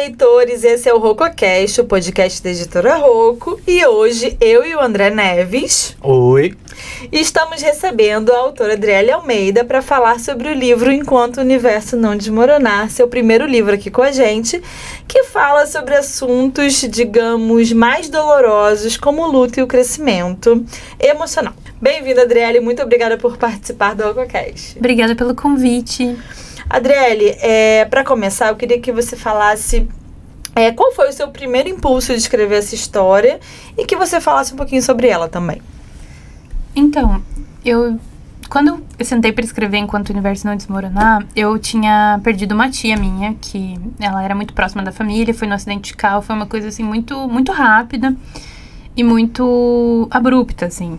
leitores! Esse é o RocoCast, o podcast da editora Roco. E hoje, eu e o André Neves... Oi! Estamos recebendo a autora Adriele Almeida para falar sobre o livro Enquanto o Universo Não Desmoronar, seu primeiro livro aqui com a gente, que fala sobre assuntos, digamos, mais dolorosos, como o luto e o crescimento emocional. Bem-vinda, Adriele. Muito obrigada por participar do RocoCast. Obrigada pelo convite. Adriele, para começar, eu queria que você falasse qual foi o seu primeiro impulso de escrever essa história e que você falasse um pouquinho sobre ela também. Então, quando eu sentei para escrever Enquanto o Universo Não Desmoronar, eu tinha perdido uma tia minha, que ela era muito próxima da família, foi no acidente de carro, foi uma coisa assim muito, muito rápida e muito abrupta, assim.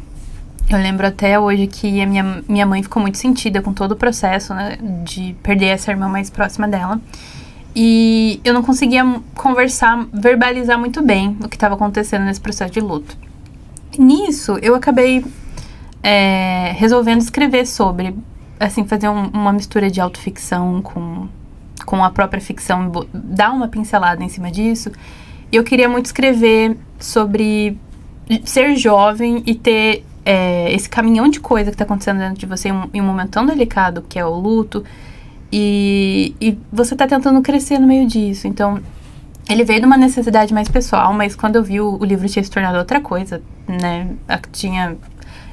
Eu lembro até hoje que a minha mãe ficou muito sentida com todo o processo, né, de perder essa irmã mais próxima dela. E eu não conseguia conversar, verbalizar muito bem o que estava acontecendo nesse processo de luto. Nisso, eu acabei resolvendo escrever sobre, assim, fazer uma mistura de autoficção com a própria ficção, dar uma pincelada em cima disso. E eu queria muito escrever sobre ser jovem e ter esse caminhão de coisa que está acontecendo dentro de você em um momento tão delicado, que é o luto, e você está tentando crescer no meio disso. Então, ele veio de uma necessidade mais pessoal, mas quando eu vi o livro tinha se tornado outra coisa, né? Tinha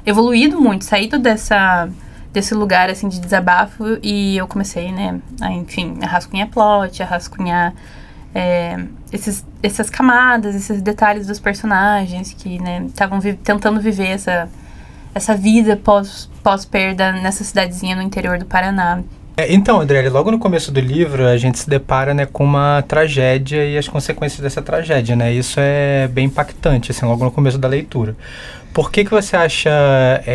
evoluído muito, saído desse lugar, assim, de desabafo, e eu comecei, né, a rascunhar plot, a rascunhar essas camadas, esses detalhes dos personagens que, né, estavam tentando viver essa vida pós-perda nessa cidadezinha no interior do Paraná. Então, Adriele, logo no começo do livro a gente se depara, né, com uma tragédia e as consequências dessa tragédia, né? Isso é bem impactante, assim, logo no começo da leitura. Por que você acha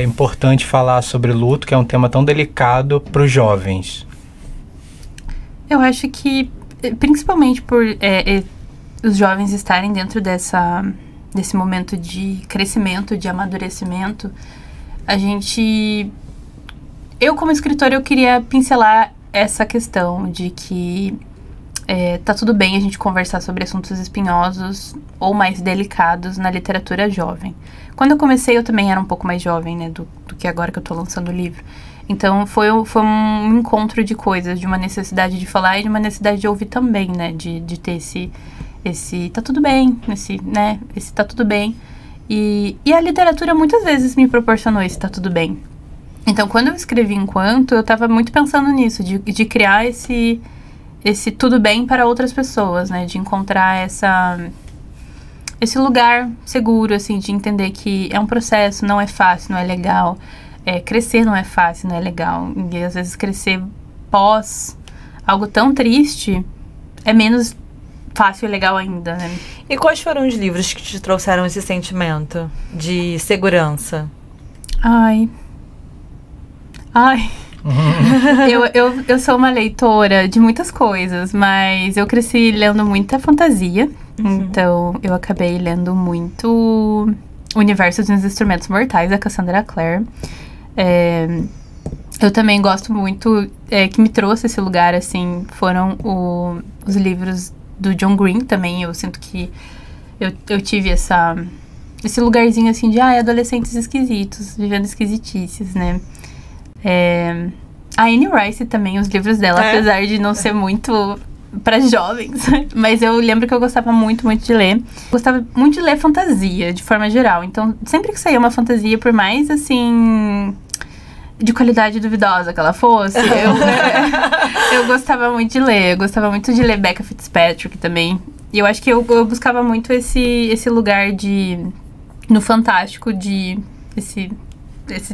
importante falar sobre luto, que é um tema tão delicado para os jovens? Eu acho que, principalmente por os jovens estarem dentro desse momento de crescimento, de amadurecimento, eu, como escritora, eu queria pincelar essa questão de que tá tudo bem a gente conversar sobre assuntos espinhosos ou mais delicados na literatura jovem. Quando eu comecei, eu também era um pouco mais jovem, né, do que agora que eu tô lançando o livro. Então, foi um encontro de coisas, de uma necessidade de falar e de uma necessidade de ouvir também, né, de ter esse tá tudo bem, esse tá tudo bem. E a literatura muitas vezes me proporcionou esse tá tudo bem. Então, quando eu escrevi Enquanto, eu tava muito pensando nisso, de criar esse tudo bem para outras pessoas, né? De encontrar esse lugar seguro, assim, de entender que é um processo, não é fácil, não é legal. Crescer não é fácil, não é legal. E às vezes crescer pós algo tão triste é menos fácil e legal ainda, né? E quais foram os livros que te trouxeram esse sentimento de segurança? Ai. Eu sou uma leitora de muitas coisas, mas eu cresci lendo muita fantasia. Então, eu acabei lendo muito O Universo dos Instrumentos Mortais, da Cassandra Clare. Eu também gosto muito, que me trouxe esse lugar, assim, foram os livros do John Green também. Eu sinto que eu tive esse lugarzinho, assim, de adolescentes esquisitos, vivendo esquisitices, né? A Anne Rice também, os livros dela, apesar de não ser muito para jovens, mas eu lembro que eu gostava muito, muito de ler. Gostava muito de ler fantasia, de forma geral. Então, sempre que saía uma fantasia, por mais, assim, de qualidade duvidosa que ela fosse, eu gostava muito de ler. Eu gostava muito de ler Becca Fitzpatrick também. E eu acho que eu buscava muito esse lugar no fantástico, esse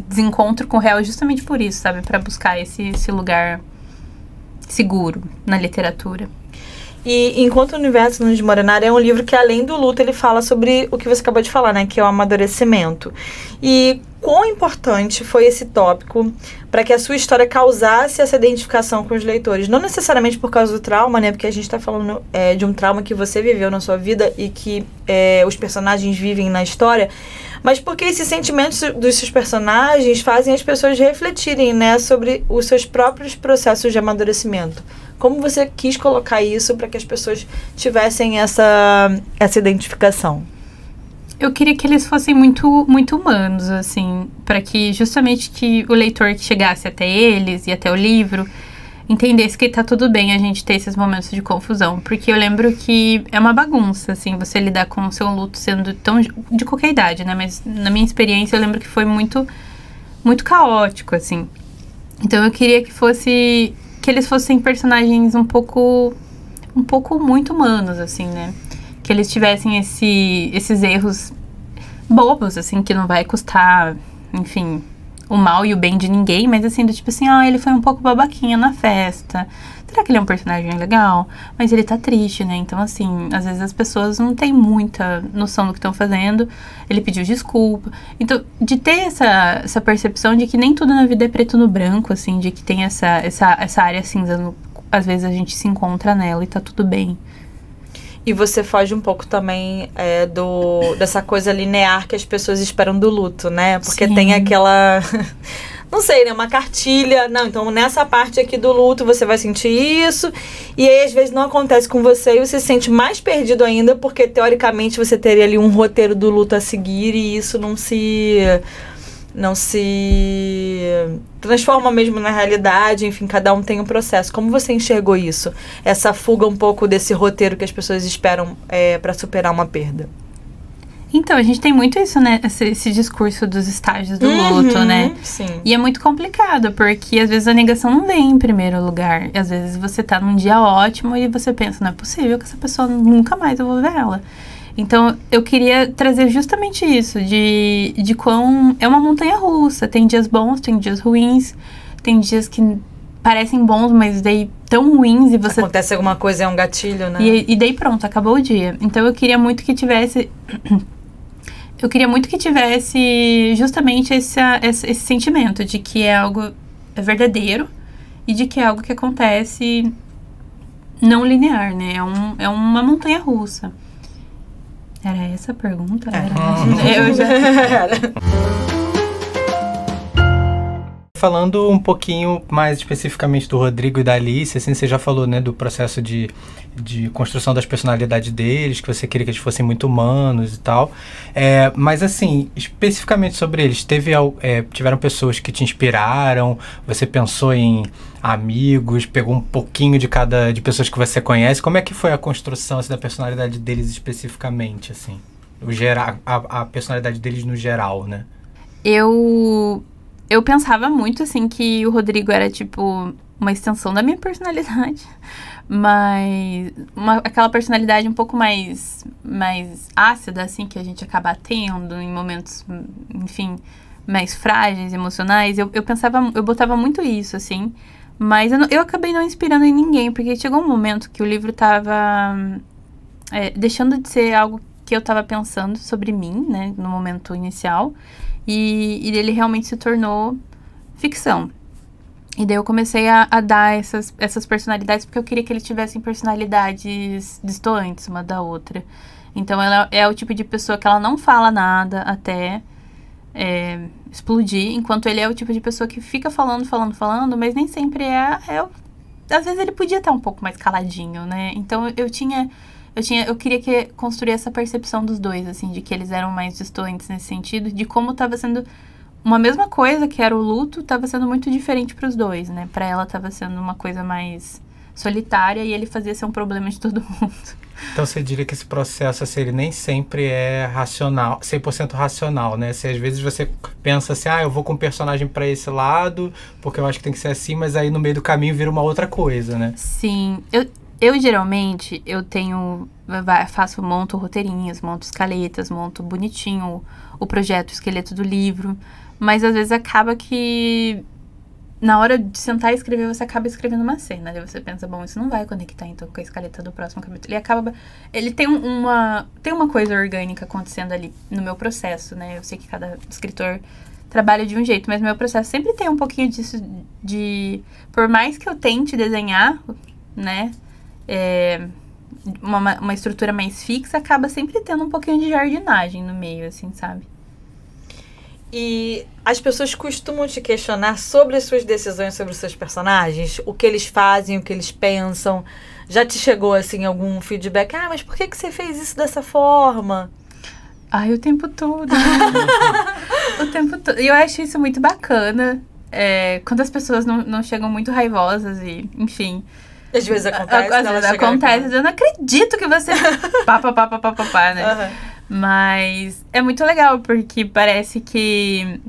desencontro com o real, justamente por isso, sabe? Pra buscar esse lugar seguro na literatura. E Enquanto o Universo Não Desmoronar é um livro que, além do luto, ele fala sobre o que você acabou de falar, né? Que é o amadurecimento. E quão importante foi esse tópico para que a sua história causasse essa identificação com os leitores? Não necessariamente por causa do trauma, né? Porque a gente está falando de um trauma que você viveu na sua vida e que os personagens vivem na história, mas porque esses sentimentos dos seus personagens fazem as pessoas refletirem, né? Sobre os seus próprios processos de amadurecimento. Como você quis colocar isso para que as pessoas tivessem essa identificação? Eu queria que eles fossem muito, muito humanos, assim, para que justamente que o leitor que chegasse até eles e até o livro entendesse que tá tudo bem a gente ter esses momentos de confusão. Porque eu lembro que é uma bagunça, assim, você lidar com o seu luto sendo tão... de qualquer idade, né? Mas na minha experiência eu lembro que foi muito, muito caótico, assim. Então eu queria que eles fossem personagens um pouco muito humanos, assim, né? Que eles tivessem esses erros bobos, assim, que não vai custar, enfim, o mal e o bem de ninguém, mas assim, do tipo assim, ele foi um pouco babaquinha na festa. Será que ele é um personagem legal? Mas ele tá triste, né? Então, assim, às vezes as pessoas não têm muita noção do que estão fazendo. Ele pediu desculpa. Então, de ter essa percepção de que nem tudo na vida é preto no branco, assim, de que tem essa área cinza, às vezes a gente se encontra nela e tá tudo bem. E você foge um pouco também dessa coisa linear que as pessoas esperam do luto, né? Porque Sim. tem aquela... não sei, né? Uma cartilha. Não, então nessa parte aqui do luto você vai sentir isso. E aí, às vezes, não acontece com você e você se sente mais perdido ainda, porque, teoricamente, você teria ali um roteiro do luto a seguir e isso não se transforma mesmo na realidade. Enfim, cada um tem um processo. Como você enxergou isso? Essa fuga um pouco desse roteiro que as pessoas esperam para superar uma perda. Então, a gente tem muito isso, né? Esse discurso dos estágios do luto, né? Sim. E é muito complicado, porque às vezes a negação não vem em primeiro lugar. Às vezes você tá num dia ótimo e você pensa, não é possível que essa pessoa nunca mais eu vou ver ela. Então, eu queria trazer justamente isso, de quão é uma montanha-russa. Tem dias bons, tem dias ruins, tem dias que parecem bons, mas daí tão ruins e você... Acontece alguma coisa, é um gatilho, né? E daí pronto, acabou o dia. Então, eu queria muito que tivesse... Eu queria muito que tivesse justamente esse sentimento de que é algo verdadeiro e de que é algo que acontece não linear, né? É uma montanha-russa. Era essa a pergunta? Eu já... Falando um pouquinho mais especificamente do Rodrigo e da Alice, assim, você já falou, né, do processo de construção das personalidades deles, que você queria que eles fossem muito humanos e tal. Mas, assim, especificamente sobre eles, tiveram pessoas que te inspiraram? Você pensou em amigos, pegou um pouquinho de pessoas que você conhece? Como é que foi a construção, assim, da personalidade deles especificamente, assim? A personalidade deles no geral, né? Eu pensava muito, assim, que o Rodrigo era, tipo, uma extensão da minha personalidade. Mas aquela personalidade um pouco mais ácida, assim, que a gente acaba tendo em momentos, enfim, mais frágeis, emocionais. Eu botava muito isso, assim. Mas eu acabei não inspirando em ninguém, porque chegou um momento que o livro tava deixando de ser algo que eu tava pensando sobre mim, né, no momento inicial. E ele realmente se tornou ficção. E daí eu comecei a dar essas personalidades, porque eu queria que eles tivessem personalidades distantes uma da outra. Então ela é o tipo de pessoa que ela não fala nada até explodir, enquanto ele é o tipo de pessoa que fica falando, mas nem sempre às vezes ele podia estar um pouco mais caladinho, né? Então eu queria construir essa percepção dos dois, assim, de que eles eram mais distantes nesse sentido, de como estava sendo uma mesma coisa, que era o luto, estava sendo muito diferente para os dois, né? Para ela estava sendo uma coisa mais solitária e ele fazia ser um problema de todo mundo. Então você diria que esse processo, assim, ele nem sempre é racional, 100% racional, né? Se às vezes você pensa assim, eu vou com o personagem para esse lado, porque eu acho que tem que ser assim, mas aí no meio do caminho vira uma outra coisa, né? Sim, eu geralmente, monto roteirinhos, monto escaletas, monto bonitinho o projeto, o esqueleto do livro, mas às vezes acaba que na hora de sentar e escrever, você acaba escrevendo uma cena, daí você pensa, bom, isso não vai conectar então com a escaleta do próximo capítulo. Ele tem uma coisa orgânica acontecendo ali no meu processo, né? Eu sei que cada escritor trabalha de um jeito, mas no meu processo sempre tem um pouquinho disso por mais que eu tente desenhar, né, uma estrutura mais fixa, acaba sempre tendo um pouquinho de jardinagem no meio, assim, sabe? E as pessoas costumam te questionar sobre as suas decisões, sobre os seus personagens, o que eles fazem, o que eles pensam. Já te chegou, assim, algum feedback? Ah, mas por que você fez isso dessa forma? Ai, o tempo todo. O tempo todo. E eu acho isso muito bacana. Quando as pessoas não chegam muito raivosas e, enfim... Às vezes acontece. Às vezes acontece. Eu não acredito que você... pá, né? Uhum. Mas é muito legal, porque parece que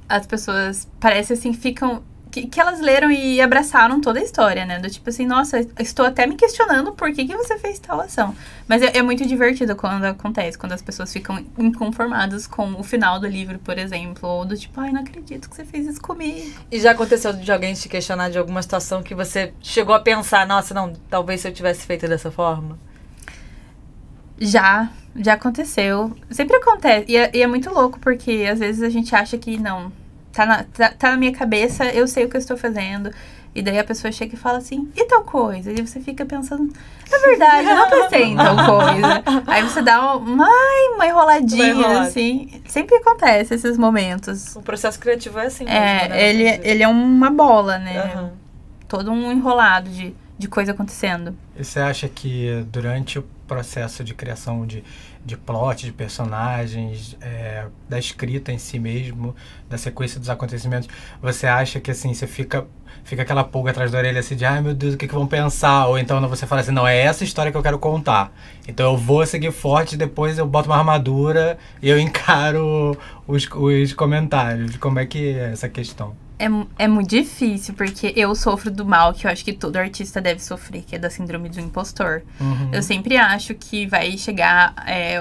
as pessoas, parece assim, ficam... Que elas leram e abraçaram toda a história, né? Do tipo assim, nossa, estou até me questionando por que você fez tal ação. Mas é muito divertido quando acontece, quando as pessoas ficam inconformadas com o final do livro, por exemplo. Ou do tipo, ai, não acredito que você fez isso comigo. E já aconteceu de alguém te questionar de alguma situação que você chegou a pensar, nossa, não, talvez se eu tivesse feito dessa forma? Já aconteceu. Sempre acontece. E é muito louco, porque às vezes a gente acha que não... Tá na minha cabeça, eu sei o que eu estou fazendo. E daí a pessoa chega e fala assim, e tal coisa? E você fica pensando, é verdade, eu não pensei em tal coisa. Aí você dá uma enroladinha, assim. Sempre acontece esses momentos. O processo criativo é assim mesmo, né? Ele é uma bola, né? Uhum. Todo um enrolado de coisa acontecendo. E você acha que durante o processo de criação de plot, de personagens, da escrita em si mesmo, da sequência dos acontecimentos, você acha que assim, você fica aquela pulga atrás da orelha assim de, ai meu Deus, o que vão pensar? Ou então você fala assim, não, é essa história que eu quero contar. Então eu vou seguir forte, depois eu boto uma armadura e eu encaro os comentários. Como é que é essa questão? É muito difícil, porque eu sofro do mal que eu acho que todo artista deve sofrer, que é da síndrome do impostor. Uhum. Eu sempre acho que vai chegar...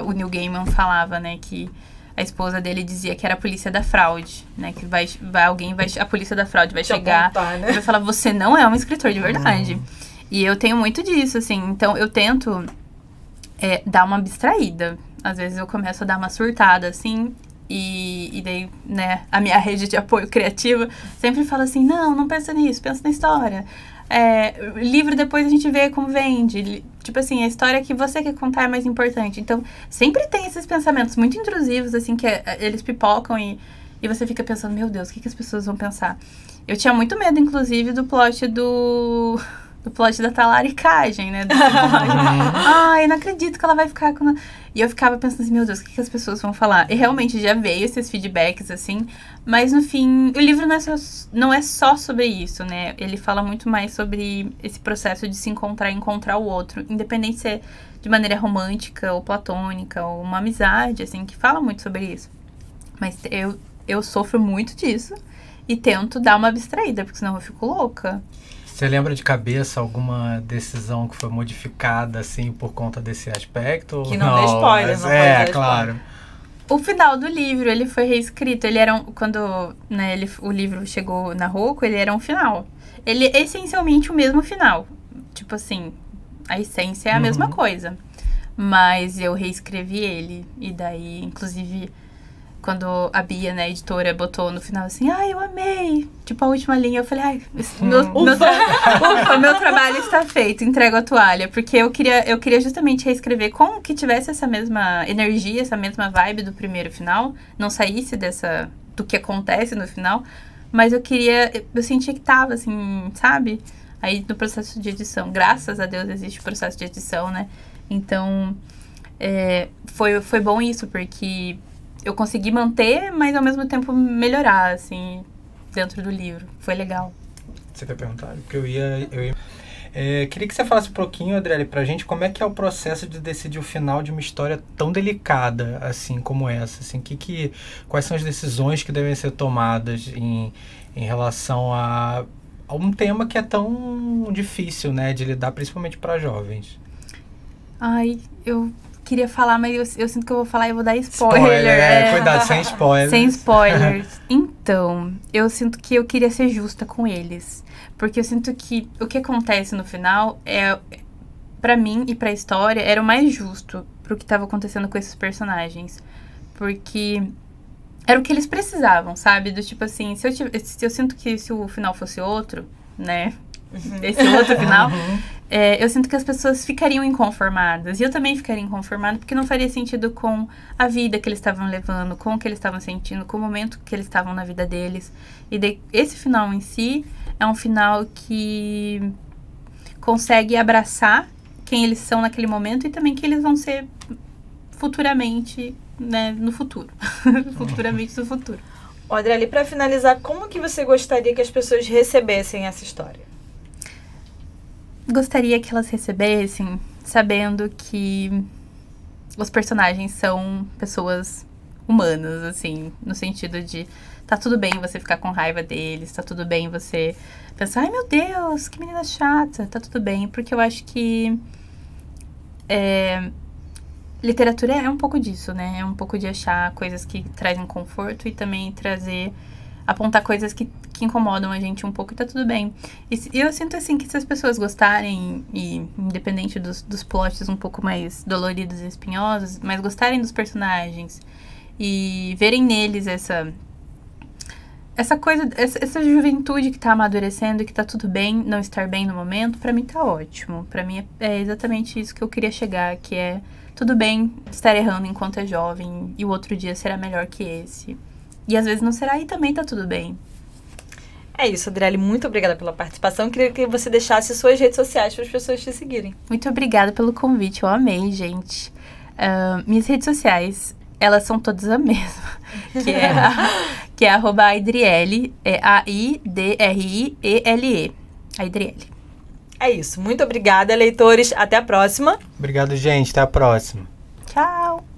o Neil Gaiman falava, né, que a esposa dele dizia que era a polícia da fraude, né, que a polícia da fraude vai chegar apontar, né? E vai falar, você não é um escritor de verdade. Uhum. E eu tenho muito disso, assim, então eu tento dar uma abstraída. Às vezes eu começo a dar uma surtada, assim... E daí, né, a minha rede de apoio criativa sempre fala assim, não pensa nisso, pensa na história. Livro depois a gente vê como vende. Tipo assim, a história que você quer contar é mais importante. Então, sempre tem esses pensamentos muito intrusivos, assim, que eles pipocam e você fica pensando, meu Deus, o que as pessoas vão pensar? Eu tinha muito medo, inclusive, do plot da talaricagem, né? Ai, não acredito que ela vai ficar com... E eu ficava pensando assim, meu Deus, o que as pessoas vão falar? E realmente já veio esses feedbacks, assim. Mas, no fim, o livro não é só sobre isso, né? Ele fala muito mais sobre esse processo de se encontrar e encontrar o outro. Independente se é de maneira romântica ou platônica ou uma amizade, assim, que fala muito sobre isso. Mas eu sofro muito disso e tento dar uma abstraída, porque senão eu fico louca. Você lembra de cabeça alguma decisão que foi modificada, assim, por conta desse aspecto? Que não dê spoiler, não pode dar claro. spoiler. O final do livro, ele foi reescrito. Ele era quando, né, o livro chegou na Rocco, ele era um final. Ele é essencialmente o mesmo final. Tipo assim, a essência é a mesma coisa. Mas eu reescrevi ele. E daí, inclusive... Quando a Bia, né, a editora, botou no final assim, eu amei. Tipo, a última linha, eu falei, meu trabalho está feito, entrego a toalha. Porque eu queria justamente reescrever com que tivesse essa mesma energia, essa mesma vibe do primeiro final. Não saísse do que acontece no final. Mas eu sentia que tava, assim, sabe? Aí no processo de edição, graças a Deus existe o processo de edição, né? Então, foi bom isso, porque... eu consegui manter, mas ao mesmo tempo melhorar, assim, dentro do livro. Foi legal. Você quer perguntar? Porque eu ia queria que você falasse um pouquinho, Adriele, pra gente, como é que é o processo de decidir o final de uma história tão delicada, assim, como essa. Assim, quais são as decisões que devem ser tomadas em relação a um tema que é tão difícil, né, de lidar, principalmente para jovens? Ai, eu... queria falar, mas eu sinto que eu vou falar e vou dar spoiler. Cuidado, sem spoilers. Sem spoilers. Então, eu sinto que eu queria ser justa com eles. Porque eu sinto que o que acontece no final pra mim e pra história, era o mais justo pro que tava acontecendo com esses personagens. Porque era o que eles precisavam, sabe? Do tipo assim, eu sinto que se o final fosse outro, né? Esse outro final... eu sinto que as pessoas ficariam inconformadas. E eu também ficaria inconformada, porque não faria sentido com a vida que eles estavam levando, com o que eles estavam sentindo, com o momento que eles estavam na vida deles. E esse final em si é um final que consegue abraçar quem eles são naquele momento e também quem eles vão ser futuramente, né, no futuro. Futuramente no futuro. Adriele, para finalizar, como que você gostaria que as pessoas recebessem essa história? Gostaria que elas recebessem sabendo que os personagens são pessoas humanas, assim, no sentido de tá tudo bem você ficar com raiva deles, tá tudo bem você pensar, ai meu Deus, que menina chata, tá tudo bem, porque eu acho que literatura é um pouco disso, né? É um pouco de achar coisas que trazem conforto e também apontar coisas que incomodam a gente um pouco e tá tudo bem. E eu sinto, assim, que se as pessoas gostarem, e independente dos plots um pouco mais doloridos e espinhosos, mas gostarem dos personagens e verem neles essa coisa, essa juventude que tá amadurecendo e que tá tudo bem não estar bem no momento, pra mim tá ótimo. Pra mim é exatamente isso que eu queria chegar, que é tudo bem estar errando enquanto é jovem e o outro dia será melhor que esse. E às vezes não será e também tá tudo bem. É isso, Adriele. Muito obrigada pela participação. Queria que você deixasse suas redes sociais para as pessoas te seguirem. Muito obrigada pelo convite. Eu amei, gente. Minhas redes sociais, elas são todas a mesma. Que é @Aidriele. É AIDRIELE. Aidriele. É isso. Muito obrigada, leitores. Até a próxima. Obrigado, gente. Até a próxima. Tchau.